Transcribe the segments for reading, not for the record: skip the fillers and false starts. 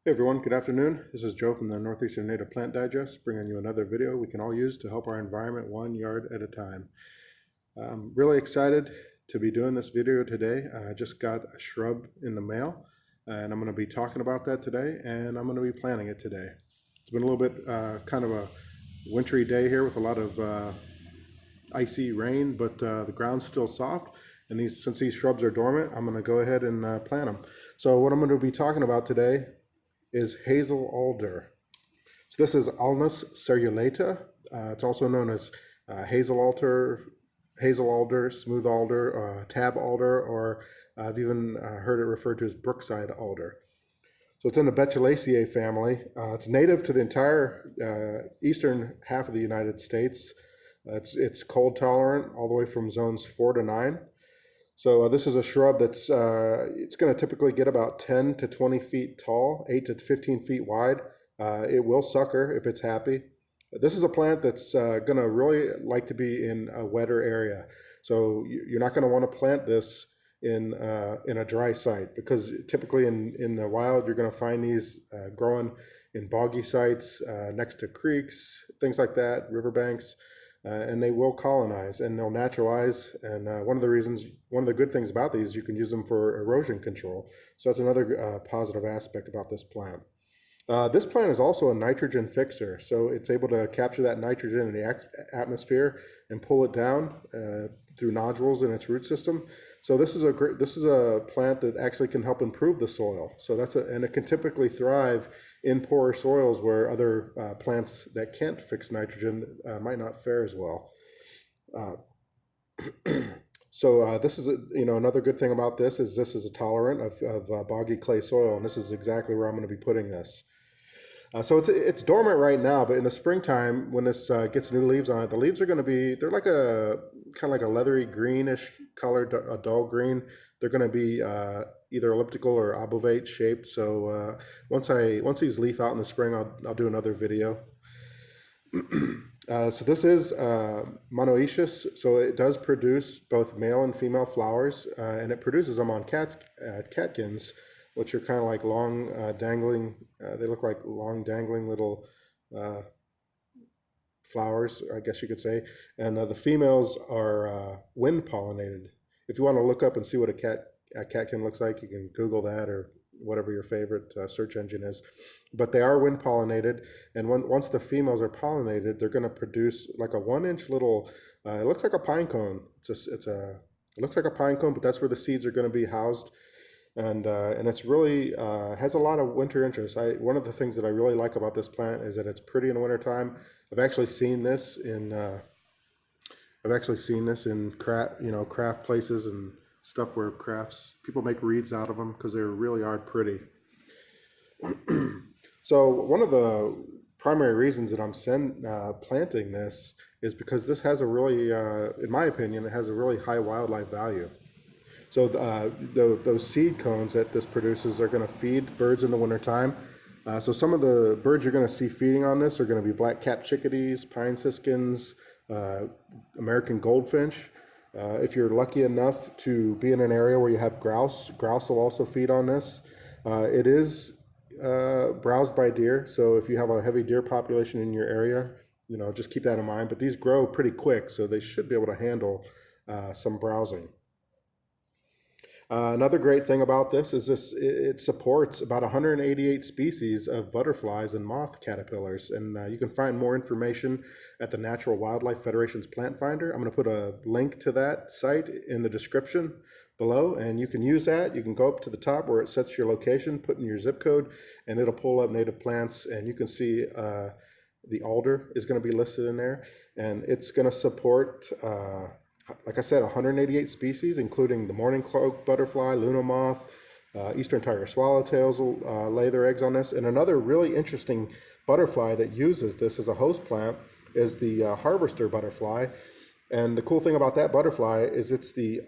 Hey everyone, good afternoon. This is Joe from the Northeastern Native Plant Digest, bringing you another video we can all use to help our environment 1 yard at a time. I'm really excited to be doing this video today. I just got a shrub in the mail, and I'm going to be talking about that today, and I'm going to be planting it today. It's been a little bit kind of a wintry day here with a lot of icy rain, but the ground's still soft. And since these shrubs are dormant, I'm going to go ahead and plant them. So what I'm going to be talking about today is Hazel Alder. So this is Alnus serrulata. It's also known as Hazel Alder, smooth alder, tab alder, or I've even heard it referred to as Brookside alder. So it's in the Betulaceae family. It's native to the entire eastern half of the United States. It's cold tolerant all the way from zones 4 to 9. So this is a shrub that's it's going to typically get about 10 to 20 feet tall, 8 to 15 feet wide. It will sucker if it's happy. This is a plant that's going to really like to be in a wetter area. So you're not going to want to plant this in a dry site, because typically in the wild you're going to find these growing in boggy sites next to creeks, things like that, riverbanks. And they will colonize and they'll naturalize. And one of the good things about these, you can use them for erosion control. So that's another positive aspect about this plant. This plant is also a nitrogen fixer, so it's able to capture that nitrogen in the atmosphere and pull it down through nodules in its root system. So this is a plant that actually can help improve the soil. So and it can typically thrive in poorer soils where other plants that can't fix nitrogen might not fare as well. So this is another good thing about this is a tolerant of boggy clay soil, and this is exactly where I'm going to be putting this. So it's dormant right now, but in the springtime, when this gets new leaves on it, the leaves are going to they're like kind of like a leathery greenish color, a dull green. They're going to be either elliptical or obovate shaped. So once these leaf out in the spring, I'll do another video. So this is monoecious, so it does produce both male and female flowers, and it produces them on catkins, which are kind of like long dangling, they look like long dangling little flowers, I guess you could say. And the females are wind pollinated. If you want to look up and see what a catkin looks like, you can Google that or whatever your favorite search engine is. But they are wind pollinated, and once the females are pollinated, they're going to produce like a 1-inch little, it looks like a pine cone. It looks like a pine cone, but that's where the seeds are going to be housed. And it's really has a lot of winter interest. One of the things that I really like about this plant is that it's pretty in the wintertime. I've actually seen this in craft places and stuff where people make wreaths out of them because they really are pretty. So one of the primary reasons that I'm planting this is because this has a really, in my opinion, it has a really high wildlife value. So those seed cones that this produces are going to feed birds in the wintertime. So some of the birds you're going to see feeding on this are going to be black-capped chickadees, pine siskins, American goldfinch. If you're lucky enough to be in an area where you have grouse will also feed on this. It is browsed by deer, so if you have a heavy deer population in your area, just keep that in mind. But these grow pretty quick, so they should be able to handle some browsing. Another great thing about this is it supports about 188 species of butterflies and moth caterpillars, and you can find more information at the Natural Wildlife Federation's Plant Finder. I'm going to put a link to that site in the description below, and you can use that. You can go up to the top where it sets your location, put in your zip code, and it'll pull up native plants, and you can see the alder is going to be listed in there, and it's going to support like I said, 188 species, including the morning cloak butterfly, Luna moth, eastern tiger swallowtails will lay their eggs on this. And another really interesting butterfly that uses this as a host plant is the harvester butterfly. And the cool thing about that butterfly is it's the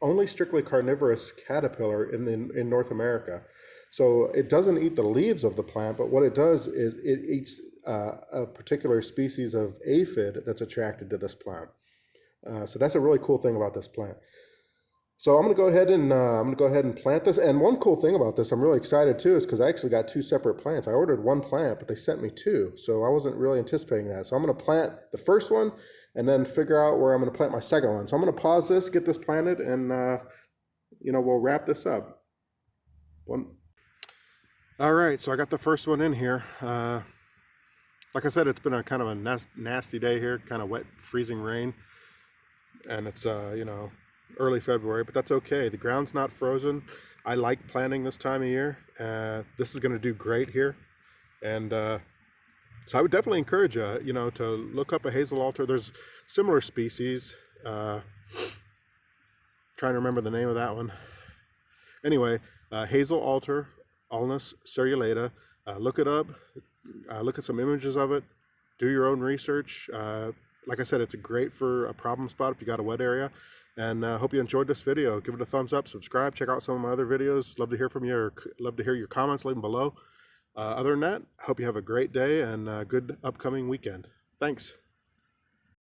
only strictly carnivorous caterpillar in North America. So it doesn't eat the leaves of the plant, but what it does is it eats a particular species of aphid that's attracted to this plant. So that's a really cool thing about this plant. So I'm gonna go ahead and plant this. And one cool thing about this, I'm really excited too, is because I actually got two separate plants. I ordered one plant, but they sent me two, so I wasn't really anticipating that. So I'm gonna plant the first one, and then figure out where I'm gonna plant my second one. So I'm gonna pause this, get this planted, and we'll wrap this up. All right, so I got the first one in here. Like I said, it's been a kind of a nasty day here, kind of wet, freezing rain, and it's early February, but that's okay. The ground's not frozen. I like planting this time of year. This is going to do great here, and so I would definitely encourage you, to look up a Hazel Alder. There's similar species. Trying to remember the name of that one. Anyway, Hazel Alder, alnus serrulata. Look it up. Look at some images of it. Do your own research. Like I said, it's great for a problem spot if you got a wet area. And hope you enjoyed this video. Give it a thumbs up, subscribe, check out some of my other videos. Love to hear from you, or love to hear your comments. Leave them below. Other than that, I hope you have a great day and a good upcoming weekend. Thanks.